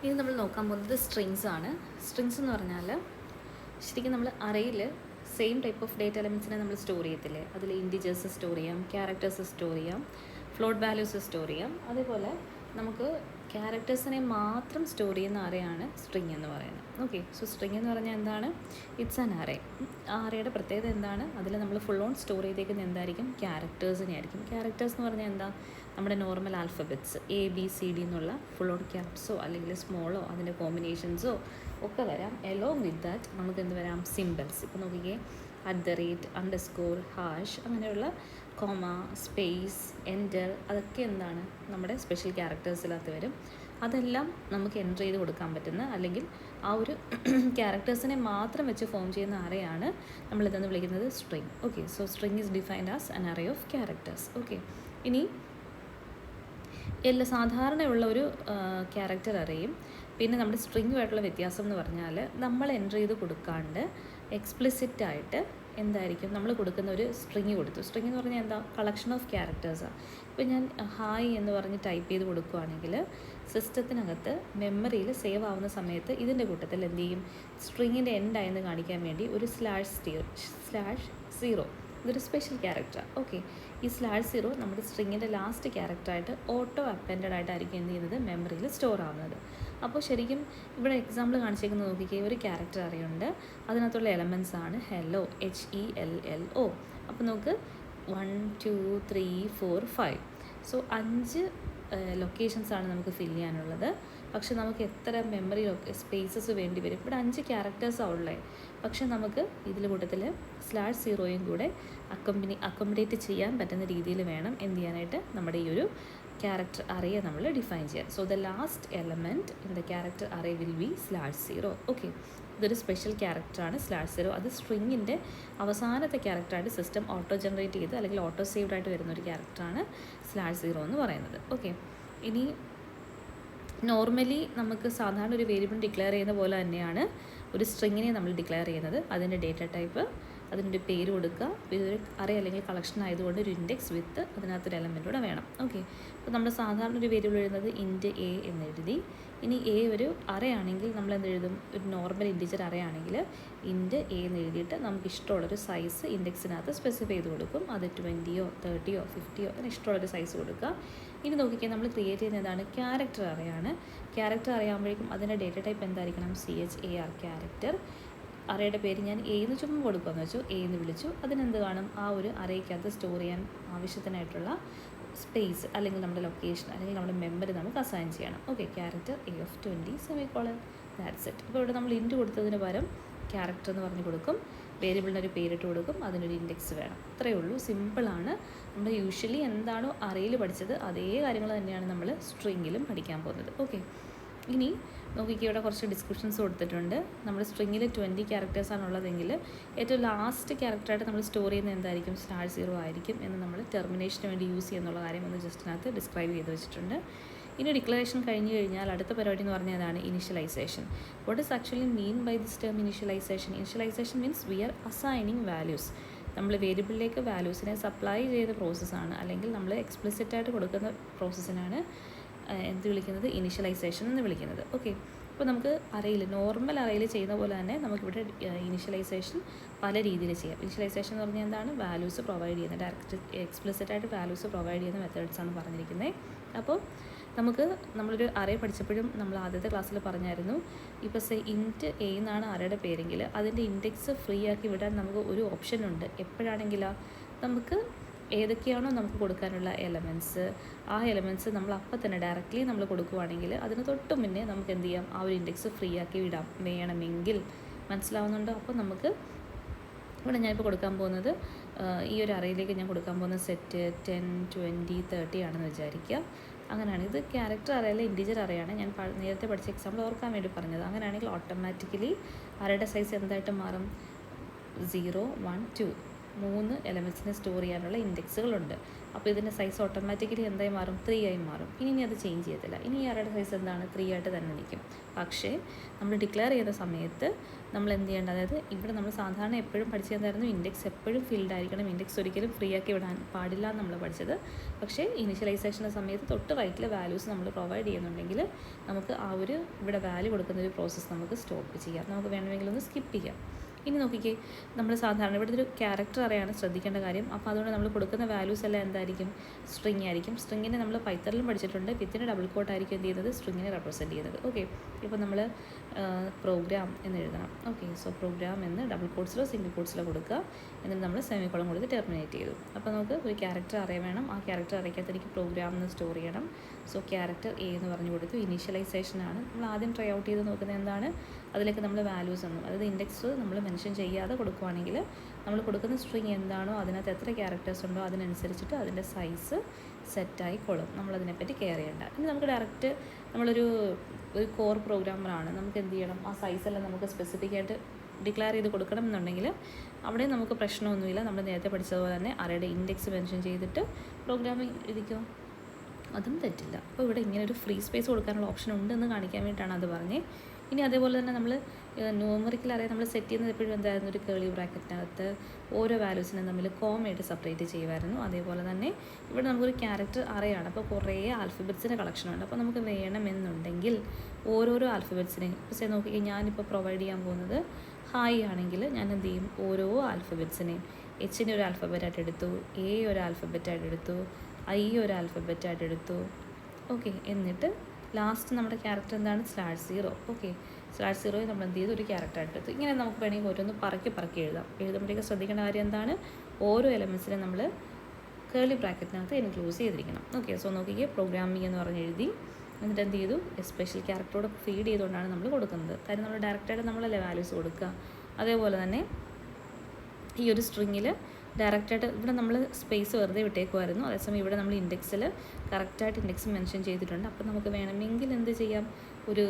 ഇനി നമ്മൾ നോക്കാൻ പോകുന്നത് സ്ട്രിങ്സ് ആണ്. സ്ട്രിങ്സ് എന്ന് പറഞ്ഞാൽ ശരിക്കും നമ്മൾ അറേയിൽ സെയിം ടൈപ്പ് ഓഫ് ഡേറ്റ എലമെൻസിനെ നമ്മൾ സ്റ്റോർ ചെയ്യത്തില്ലേ. അതിൽ ഇൻറ്റിജേഴ്സ് സ്റ്റോർ ചെയ്യാം, ക്യാരക്ടേഴ്സ് സ്റ്റോർ ചെയ്യാം, ഫ്ലോട്ട് വാല്യൂസ് സ്റ്റോർ ചെയ്യാം. അതേപോലെ നമുക്ക് ക്യാരക്ടേഴ്സിനെ മാത്രം സ്റ്റോർ ചെയ്യുന്ന അറേയാണ് സ്ട്രിങ് എന്ന് പറയുന്നത്. ഓക്കെ, സോ സ്ട്രിങ് എന്ന് പറഞ്ഞാൽ എന്താണ്? It's an array. ആ അറേയുടെ പ്രത്യേകത എന്താണ്? അതിൽ നമ്മൾ ഫുൾ ഓൺ സ്റ്റോർ ചെയ്തേക്കുന്ന എന്തായിരിക്കും? ക്യാരക്ടേഴ്സിനെ ആയിരിക്കും. ക്യാരക്ടേഴ്സ് എന്ന് പറഞ്ഞാൽ എന്താ? നമ്മുടെ നോർമൽ ആൽഫബറ്റ്സ് ABCD എന്നുള്ള ഫുൾ ഓൺ ക്യാപ്സോ അല്ലെങ്കിൽ സ്മോളോ അതിൻ്റെ കോമ്പിനേഷൻസോ ഒക്കെ വരാം. എലോങ് വിത്ത് ദാറ്റ് നമുക്ക് എന്ത് വരാം? സിമ്പിൾസ്. ഇപ്പോൾ നോക്കിക്കേ, @ അണ്ടർസ്കോർ, ഹാഷ്, അങ്ങനെയുള്ള കോമ, സ്പേസ്, എൻ്റർ, അതൊക്കെ എന്താണ്? നമ്മുടെ സ്പെഷ്യൽ ക്യാരക്ടേഴ്സിനകത്ത് വരും. അതെല്ലാം നമുക്ക് എൻ്റർ ചെയ്ത് കൊടുക്കാൻ പറ്റുന്ന, അല്ലെങ്കിൽ ആ ഒരു ക്യാരക്ടേഴ്സിനെ മാത്രം വെച്ച് ഫോം ചെയ്യുന്ന അറേയാണ് നമ്മളിതെന്ന് വിളിക്കുന്നത് string. Okay, so string is defined as an array of characters. Okay, ഇനി സാധാരണയുള്ള ഒരു ക്യാരക്ടർ അറേയും പിന്നെ നമ്മുടെ സ്ട്രിങ്ങുമായിട്ടുള്ള വ്യത്യാസം എന്ന് പറഞ്ഞാൽ നമ്മൾ എൻ്റർ ചെയ്ത് കൊടുക്കാണ്ട് എക്സ്പ്ലിസിറ്റായിട്ട് എന്തായിരിക്കും നമ്മൾ കൊടുക്കുന്ന ഒരു സ്ട്രിങ് കൊടുത്തു. സ്ട്രിങ് എന്ന് പറഞ്ഞാൽ എന്താ? കളക്ഷൻ ഓഫ് ക്യാരക്ടേഴ്സാണ്. ഇപ്പോൾ ഞാൻ ഹായ് എന്ന് പറഞ്ഞ് ടൈപ്പ് ചെയ്ത് കൊടുക്കുകയാണെങ്കിൽ സിസ്റ്റത്തിനകത്ത് മെമ്മറിയിൽ സേവ് ആവുന്ന സമയത്ത് ഇതിൻ്റെ കൂട്ടത്തിൽ എന്ത് ചെയ്യും? സ്ട്രിങ്ങിൻ്റെ എൻഡായെന്ന് കാണിക്കാൻ വേണ്ടി ഒരു /0 ഇതൊരു സ്പെഷ്യൽ ക്യാരക്ടറാണ്. ഓക്കെ, ഈ /0 നമ്മുടെ സ്ട്രിങ്ങിൻ്റെ ലാസ്റ്റ് ക്യാരക്ടറായിട്ട് ഓട്ടോ അപ്പൻഡഡ് ആയിട്ടായിരിക്കും എന്ത് ചെയ്യുന്നത്? മെമ്മറിയിൽ സ്റ്റോർ ആവുന്നത്. അപ്പോൾ ശരിക്കും ഇവിടെ എക്സാമ്പിൾ കാണിച്ചേക്കുന്നത് നോക്കിക്കേ, ഒരു ക്യാരക്ടർ അറിയുണ്ട്, അതിനകത്തുള്ള എലമെൻറ്റ്സ് ആണ് ഹെല്ലോ, HELLO. അപ്പോൾ നമുക്ക് 1 2 3 4 5. സോ 5 ലൊക്കേഷൻസാണ് നമുക്ക് ഫില്ല് ചെയ്യാനുള്ളത്. പക്ഷെ നമുക്ക് എത്ര മെമ്മറി സ്പേസസ് വേണ്ടി വരും? ഇവിടെ 5 ക്യാരക്ടേഴ്സാണ് ഉള്ളത്. പക്ഷെ നമുക്ക് ഇതിൽ കൂട്ടത്തിൽ /0യും കൂടെ അക്കോമഡേറ്റ് ചെയ്യാൻ പറ്റുന്ന രീതിയിൽ വേണം എന്ത് ചെയ്യാനായിട്ട്? നമ്മുടെ ഈ ഒരു ക്യാരക്ടർ അറേയെ നമ്മൾ ഡിഫൈൻ ചെയ്യാൻ. So the last element in the character array will be /0. Okay, ഇതൊരു സ്പെഷ്യൽ ക്യാരക്ടറാണ് /0. അത് സ്ട്രിങ്ങിൻ്റെ അവസാനത്തെ ക്യാരക്ടറായിട്ട് സിസ്റ്റം ഓട്ടോ ജനറേറ്റ് ചെയ്ത് അല്ലെങ്കിൽ ഓട്ടോ സേവ്ഡ് ആയിട്ട് വരുന്ന ഒരു ക്യാരക്ടറാണ് /0 എന്ന് പറയുന്നത്. ഓക്കെ, ഇനി നോർമലി നമുക്ക് സാധാരണ ഒരു വേരിയബിൾ ഡിക്ലെയർ ചെയ്യുന്ന പോലെ തന്നെയാണ് ഒരു സ്ട്രിങ്ങിനെ നമ്മൾ ഡിക്ലെയർ ചെയ്യുന്നത്. അതിൻ്റെ ഡേറ്റ ടൈപ്പ്, അതിൻ്റെ പേര് കൊടുക്കുക. ഇതൊരു അറേ അല്ലെങ്കിൽ കളക്ഷൻ ആയതുകൊണ്ട് ഒരു ഇൻഡെക്സ് വിത്ത് അതിനകത്തൊരു എലമെൻ്റ് കൂടെ വേണം. ഓക്കെ, അപ്പോൾ നമ്മൾ സാധാരണ ഒരു വേരിയബിൾ എഴുതുന്നത് int a എന്ന് എഴുതി. ഇനി a ഒരു അറേ ആണെങ്കിൽ നമ്മൾ എന്ത് എഴുതും? ഒരു നോർമൽ ഇൻറ്റിജർ അറേ ആണെങ്കിൽ int a എന്ന് എഴുതിയിട്ട് നമുക്ക് ഇഷ്ടമുള്ളൊരു സൈസ് ഇൻഡെക്സിനകത്ത് സ്പെസിഫൈ ചെയ്ത് കൊടുക്കും. അത് 20യോ 30യോ 50യോ അങ്ങനെ ഇഷ്ടമുള്ളൊരു സൈസ് കൊടുക്കുക. ഇനി നോക്കിക്കാൻ നമ്മൾ ക്രിയേറ്റ് ചെയ്യുന്നതാണ് ക്യാരക്ടർ അറേയാണ്. ക്യാരക്ടർ അറിയാകുമ്പോഴേക്കും അതിൻ്റെ ഡേറ്റ ടൈപ്പ് എന്തായിരിക്കണം? CHAR character. അറേയുടെ പേര് ഞാൻ A എന്ന് ചുമ്മാ കൊടുക്കുകയെന്ന് വെച്ചു, A എന്ന് വിളിച്ചു. അതിനെന്ത് കാണും? ആ ഒരു അറേക്കകത്ത് സ്റ്റോർ ചെയ്യാൻ ആവശ്യത്തിനായിട്ടുള്ള സ്പേസ് അല്ലെങ്കിൽ നമ്മുടെ ലൊക്കേഷൻ അല്ലെങ്കിൽ നമ്മുടെ മെമ്മറി നമുക്ക് അസൈൻ ചെയ്യണം. Okay, character A of 20 that's it. ഇപ്പോൾ ഇവിടെ നമ്മൾ ഇൻറ്റ് കൊടുത്തതിന് പകരം ക്യാരക്ടർ എന്ന് പറഞ്ഞ് കൊടുക്കും. വേരിയബിളിന് ഒരു പേരിട്ട് കൊടുക്കും, അതിനൊരു ഇൻഡെക്സ് വേണം. അത്രയേ ഉള്ളൂ, സിമ്പിളാണ്. നമ്മൾ യൂഷ്വലി എന്താണോ അറേയിൽ പഠിച്ചത് അതേ കാര്യങ്ങൾ തന്നെയാണ് നമ്മൾ സ്ട്രിങ്ങിലും പഠിക്കാൻ പോകുന്നത്. ഓക്കെ, ഇനി നോക്കിക്കുക, ഇവിടെ കുറച്ച് ഡിസ്ക്രിപ്ഷൻസ് കൊടുത്തിട്ടുണ്ട്. നമ്മൾ സ്ട്രിങ്ങിൽ 20 ക്യാരക്ടേഴ്സാണ് ഉള്ളതെങ്കിൽ ഏറ്റവും ലാസ്റ്റ് ക്യാരക്ടറായിട്ട് നമ്മൾ സ്റ്റോർ ചെയ്യുന്നത് എന്തായിരിക്കും? /0 ആയിരിക്കും എന്ന് നമ്മൾ ടെർമിനേഷന് വേണ്ടി യൂസ് ചെയ്യുന്നുള്ള കാര്യം ഒന്ന് ജസ്റ്റിനകത്ത് ഡിസ്ക്രൈബ് ചെയ്ത് വെച്ചിട്ടുണ്ട്. ഇനി ഡിക്ലറേഷൻ കഴിഞ്ഞ് കഴിഞ്ഞാൽ അടുത്ത പരിപാടി എന്ന് പറഞ്ഞാൽ അതാണ് initialisation. What is actually mean by this term initialisation? Initialisation means we are assigning values. നമ്മൾ വേരിയബിളിലേക്ക് വാല്യൂസിനെ സപ്ലൈ ചെയ്ത പ്രോസസ്സാണ്, അല്ലെങ്കിൽ നമ്മൾ എക്സ്പ്ലിസിറ്റായിട്ട് കൊടുക്കുന്ന പ്രോസസ്സിനാണ് എന്ത് വിളിക്കുന്നത്? ഇനിഷ്യലൈസേഷൻ എന്ന് വിളിക്കുന്നത്. ഓക്കെ, അപ്പോൾ നമുക്ക് അറേയിൽ നോർമൽ അറേയിൽ ചെയ്യുന്ന പോലെ തന്നെ നമുക്കിവിടെ ഇനിഷ്യലൈസേഷൻ പല രീതിയിൽ ചെയ്യാം. ഇനിഷ്യലൈസേഷൻ എന്ന് പറഞ്ഞാൽ എന്താണ്? വാല്യൂസ് പ്രൊവൈഡ് ചെയ്യുന്നത്, ഡയറക്റ്റ് എക്സ്പ്ലിസിറ്റായിട്ട് വാല്യൂസ് പ്രൊവൈഡ് ചെയ്യുന്ന മെത്തേഡ്സാണ് പറഞ്ഞിരിക്കുന്നത്. അപ്പോൾ നമ്മളൊരു അറേ പഠിച്ചപ്പോഴും നമ്മൾ ആദ്യത്തെ ക്ലാസ്സിൽ പറഞ്ഞായിരുന്നു, ഇപ്പോൾ int a എന്നാണ് അറേയുടെ പേരെങ്കിൽ അതിൻ്റെ ഇൻഡെക്സ് ഫ്രീ ആക്കി വിടാൻ നമുക്ക് ഒരു ഓപ്ഷൻ ഉണ്ട്. എപ്പോഴാണെങ്കിലാ നമുക്ക് ഏതൊക്കെയാണോ നമുക്ക് കൊടുക്കാനുള്ള എലമെൻറ്റ്സ്, ആ എലമെൻറ്റ്സ് നമ്മൾ അപ്പം തന്നെ ഡയറക്റ്റ്ലി നമ്മൾ കൊടുക്കുകയാണെങ്കിൽ അതിന് തൊട്ട് മുന്നേ നമുക്ക് എന്ത് ചെയ്യാം? ആ ഒരു ഇൻഡെക്സ് ഫ്രീ ആക്കി വിടാം വേണമെങ്കിൽ. മനസ്സിലാവുന്നുണ്ടോ? അപ്പോൾ നമുക്ക് ഇവിടെ ഞാനിപ്പോൾ കൊടുക്കാൻ പോകുന്നത് ഈ ഒരു അറേയിലേക്ക് ഞാൻ കൊടുക്കാൻ പോകുന്ന സെറ്റ് 10 20 30 ആണെന്ന് വിചാരിക്കുക. അങ്ങനെയാണ് ഇത് ക്യാരക്ടർ അറേയല്ല, ഇൻറ്റിജർ അറേയാണ്. ഞാൻ നേരത്തെ പഠിച്ച എക്സാമ്പിൾ ഓർക്കാൻ വേണ്ടി പറഞ്ഞത്. അങ്ങനെയാണെങ്കിൽ ഓട്ടോമാറ്റിക്കലി അറേയുടെ സൈസ് എന്തായിട്ട് മാറും? 0 1 2. 3 എലമെൻറ്റ്സിനെ സ്റ്റോർ ചെയ്യാനുള്ള ഇൻഡെക്സുകളുണ്ട്. അപ്പോൾ ഇതിൻ്റെ സൈസ് ഓട്ടോമാറ്റിക്കലി എന്തായി മാറും? 3 ആയി മാറും. ഇനി അത് ചേഞ്ച് ചെയ്യത്തില്ല. ഇനി ഈ അറേയുടെ സൈസ് എന്താണ്? 3 ആയിട്ട് തന്നെ നിൽക്കും. പക്ഷേ നമ്മൾ ഡിക്ലെയർ ചെയ്യുന്ന സമയത്ത് നമ്മൾ എന്ത് ചെയ്യേണ്ടത്? അതായത് ഇവിടെ നമ്മൾ സാധാരണ എപ്പോഴും പഠിച്ചത് എന്തായിരുന്നു? ഇൻഡെക്സ് എപ്പോഴും ഫിൽഡ് ആയിരിക്കണം, ഇൻഡെക്സ് ഒരിക്കലും ഫ്രീ ആക്കി വിടാൻ പാടില്ല എന്ന് നമ്മൾ പഠിച്ചത്. പക്ഷേ ഇനിഷ്യലൈസേഷൻ്റെ സമയത്ത് തൊട്ട് റൈറ്റിൽ വാല്യൂസ് നമ്മൾ പ്രൊവൈഡ് ചെയ്യുന്നുണ്ടെങ്കിൽ നമുക്ക് ആ ഒരു ഇവിടെ വാല്യൂ കൊടുക്കുന്ന ഒരു പ്രോസസ്സ് നമുക്ക് സ്റ്റോപ്പ് ചെയ്യാം. നമുക്ക് വേണമെങ്കിൽ ഒന്ന് സ്കിപ്പ് ചെയ്യാം. ഇനി നോക്കിക്കേ, നമ്മൾ സാധാരണ ഇവിടുത്തെ ഒരു ക്യാരക്ടർ അറിയാണ് ശ്രദ്ധിക്കേണ്ട കാര്യം. അപ്പോൾ അതുകൊണ്ട് നമ്മൾ കൊടുക്കുന്ന വാല്യൂസ് എല്ലാം എന്തായിരിക്കും? സ്ട്രിങ് ആയിരിക്കും. സ്ട്രിങ്ങിനെ നമ്മൾ പൈത്തണിലും പഠിച്ചിട്ടുണ്ട്. വിത്തിൻ്റെ ഡബിൾ കോട്ട് ആയിരിക്കും എന്ത് ചെയ്യുന്നത്? സ്ട്രിങ്ങിനെ റെപ്രസെൻറ്റ് ചെയ്യുന്നത്. ഓക്കെ, ഇപ്പോൾ നമ്മൾ പ്രോഗ്രാം എന്ന് എഴുതണം. ഓക്കെ, സോ പ്രോഗ്രാം എന്ന് ഡബിൾ കോട്ട്സിലോ സിംഗിൾ കോട്ട്സിലോ കൊടുക്കുക. എന്നിട്ട് നമ്മൾ സെമിക്കോളം കൊടുത്ത് ടെർമിനേറ്റ് ചെയ്തു. അപ്പോൾ നമുക്ക് ഒരു ക്യാരക്ടർ അറിയാൻ വേണം. ആ ക്യാരക്ടർ അറിയിക്കാത്ത എനിക്ക് പ്രോഗ്രാം എന്ന് സ്റ്റോർ ചെയ്യണം. സോ ക്യാരക്ടർ എ എന്ന് പറഞ്ഞു കൊടുത്തു. ഇനീഷ്യലൈസേഷനാണ് നമ്മൾ ആദ്യം ട്രൈ ഔട്ട് ചെയ്ത് നോക്കുന്നത്. എന്താണ്? അതിലേക്ക് നമ്മൾ വാല്യൂസ് ഒന്നും, അതായത് ഇൻഡെക്സ് നമ്മൾ മെൻഷൻ ചെയ്യാതെ കൊടുക്കുകയാണെങ്കിൽ നമ്മൾ കൊടുക്കുന്ന സ്ട്രിങ് എന്താണോ അതിനകത്ത് എത്ര ക്യാരക്ടേഴ്സ് ഉണ്ടോ അതിനനുസരിച്ചിട്ട് അതിൻ്റെ സൈസ് സെറ്റായിക്കോളും. നമ്മളതിനെപ്പറ്റി കെയർ ചെയ്യേണ്ട. ഇനി നമുക്ക് ഡയറക്റ്റ് നമ്മളൊരു കോർ പ്രോഗ്രാമറാണ്, നമുക്ക് എന്ത് ചെയ്യണം? ആ സൈസെല്ലാം നമുക്ക് സ്പെസിഫിക് ആയിട്ട് ഡിക്ലെയർ ചെയ്ത് കൊടുക്കണം എന്നുണ്ടെങ്കിൽ അവിടെ നമുക്ക് പ്രശ്നമൊന്നുമില്ല. നമ്മൾ നേരത്തെ പഠിച്ചതുപോലെ തന്നെ അറേയുടെ ഇൻഡെക്സ് മെൻഷൻ ചെയ്തിട്ട് പ്രോഗ്രാമിംഗ് എഴുതിക്കോ, അതും തെറ്റില്ല. അപ്പോൾ ഇവിടെ ഇങ്ങനെ ഒരു ഫ്രീ സ്പേസ് കൊടുക്കാനുള്ള ഓപ്ഷൻ ഉണ്ടെന്ന് കാണിക്കാൻ വേണ്ടിയിട്ടാണ് അത് പറഞ്ഞത്. ഇനി അതേപോലെ തന്നെ നമ്മൾ ന്യൂമറിക്കൽ അറേ നമ്മൾ സെറ്റ് ചെയ്യുന്നത് എപ്പോഴും എന്തായിരുന്നു? ഒരു കേളി ബ്രാക്കറ്റിനകത്ത് ഓരോ വാല്യൂസിനെ തമ്മിൽ കോമയായിട്ട് സെപ്പറേറ്റ് ചെയ്യുമായിരുന്നു. അതേപോലെ തന്നെ ഇവിടെ നമുക്കൊരു ക്യാരക്ടർ അറേയാണ്. അപ്പോൾ കുറേ ആൽഫബറ്റ്സിൻ്റെ കളക്ഷനുണ്ട്. അപ്പോൾ നമുക്ക് വേണമെന്നുണ്ടെങ്കിൽ ഓരോരോ ആൽഫബറ്റ്സിനെയും ഇപ്പോൾ നോക്കിക്കഴിഞ്ഞാൽ ഞാനിപ്പോൾ പ്രൊവൈഡ് ചെയ്യാൻ പോകുന്നത് ഹായ് ആണെങ്കിൽ ഞാൻ എന്ത് ചെയ്യും? ഓരോ ആൽഫബറ്റ്സിനെയും എച്ചിനെ ഒരു ആൽഫബറ്റായിട്ട് എടുത്തു, എ ഒരു ആൽഫബറ്റായിട്ട് എടുത്തു, ഐ ഒരു ആൽഫബറ്റായിട്ട് എടുത്തു. ഓക്കെ, എന്നിട്ട് ലാസ്റ്റ് നമ്മുടെ ക്യാരക്ടർ എന്താണ്? /0. ഓക്കെ, /0 നമ്മൾ എന്ത് ചെയ്തു? ഒരു ക്യാരക്ടറായിട്ട് എടുത്തു. ഇങ്ങനെ നമുക്ക് വേണമെങ്കിൽ ഓരോന്ന് പറക്കി എഴുതാം. എഴുതുമ്പോഴേക്ക് ശ്രദ്ധിക്കേണ്ട കാര്യം എന്താണ്? ഓരോ എലമെൻറ്റ്സിനെ നമ്മൾ കേളി ബ്രാക്കറ്റിനകത്ത് എൻക്ലോസ് ചെയ്തിരിക്കണം. ഓക്കെ, സോ നോക്കിക്കേ, പ്രോഗ്രാമിംഗ് എന്ന് പറഞ്ഞ് എഴുതി. എന്നിട്ട് എന്ത് ചെയ്തു? സ്പെഷ്യൽ ക്യാരക്ടറോട് ഫീഡ് ചെയ്തുകൊണ്ടാണ് നമ്മൾ കൊടുക്കുന്നത്. കാര്യം നമ്മൾ ഡയറക്റ്റായിട്ട് നമ്മളല്ലേ വാല്യൂസ് കൊടുക്കുക. അതേപോലെ തന്നെ ഈ ഒരു സ്ട്രിങ്ങിൽ ഡയറക്റ്റായിട്ട് ഇവിടെ നമ്മൾ സ്പേസ് വെറുതെ വിട്ടേക്കുമായിരുന്നു. അതേസമയം ഇവിടെ നമ്മൾ ഇൻഡെക്സിൽ കറക്റ്റായിട്ട് ഇൻഡെക്സ് മെൻഷൻ ചെയ്തിട്ടുണ്ട്. അപ്പോൾ നമുക്ക് വേണമെങ്കിൽ എന്ത് ചെയ്യാം? ഒരു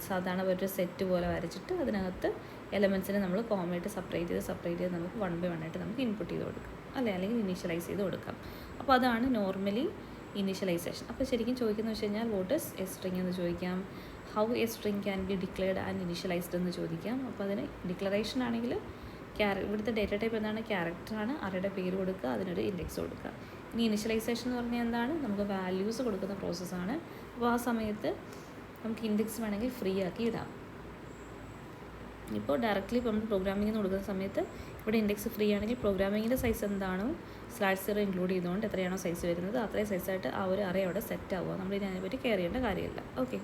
സാധാരണ ഒരു സെറ്റ് പോലെ വരച്ചിട്ട് അതിനകത്ത് എലമെൻറ്റ്സിനെ നമ്മൾ കോമയായിട്ട് സെപ്പറേറ്റ് ചെയ്ത് നമുക്ക് 1 by 1 ആയിട്ട് നമുക്ക് ഇൻപുട്ട് ചെയ്ത് കൊടുക്കാം, അല്ലെങ്കിൽ ഇനീഷ്യലൈസ് ചെയ്ത് കൊടുക്കാം. അപ്പോൾ അതാണ് നോർമലി ഇനീഷ്യലൈസേഷൻ. അപ്പോൾ ശരിക്കും ചോദിക്കുന്നത് വെച്ച് കഴിഞ്ഞാൽ വാട്ട് ഈസ് എ സ്ട്രിങ് എന്ന് ചോദിക്കാം, how A string can be declared and initialised എന്ന് ചോദിക്കാം. അപ്പോൾ അതിന് ഡിക്ലറേഷൻ ആണെങ്കിൽ ഇവിടുത്തെ ഡേറ്റ ടൈപ്പ് എന്താണ്? ക്യാരക്ടറാണ്. അറേയുടെ പേര് കൊടുക്കുക, അതിനൊരു ഇൻഡെക്സ് കൊടുക്കുക. ഇനി ഇനിഷ്യലൈസേഷൻ എന്ന് പറഞ്ഞാൽ എന്താണ്? നമുക്ക് വാല്യൂസ് കൊടുക്കുന്ന പ്രോസസ്സാണ്. അപ്പോൾ ആ സമയത്ത് നമുക്ക് ഇൻഡെക്സ് വേണമെങ്കിൽ ഫ്രീ ആക്കി ഇടാം. ഇപ്പോൾ ഡയറക്റ്റ്ലി ഇപ്പോൾ നമ്മൾ പ്രോഗ്രാമിങ്ങിന് കൊടുക്കുന്ന സമയത്ത് ഇവിടെ ഇൻഡെക്സ് ഫ്രീ ആണെങ്കിൽ പ്രോഗ്രാമിങ്ങിൻ്റെ സൈസ് എന്താണോ /0 ഇൻക്ലൂഡ് ചെയ്തുകൊണ്ട് എത്രയാണോ സൈസ് വരുന്നത് അത്രയും സൈസായിട്ട് ആ ഒരു അറേ അവിടെ സെറ്റ് ആവുക. നമ്മൾ ഇതിനെപ്പറ്റി കെയർ ചെയ്യേണ്ട കാര്യമില്ല. ഓക്കെ.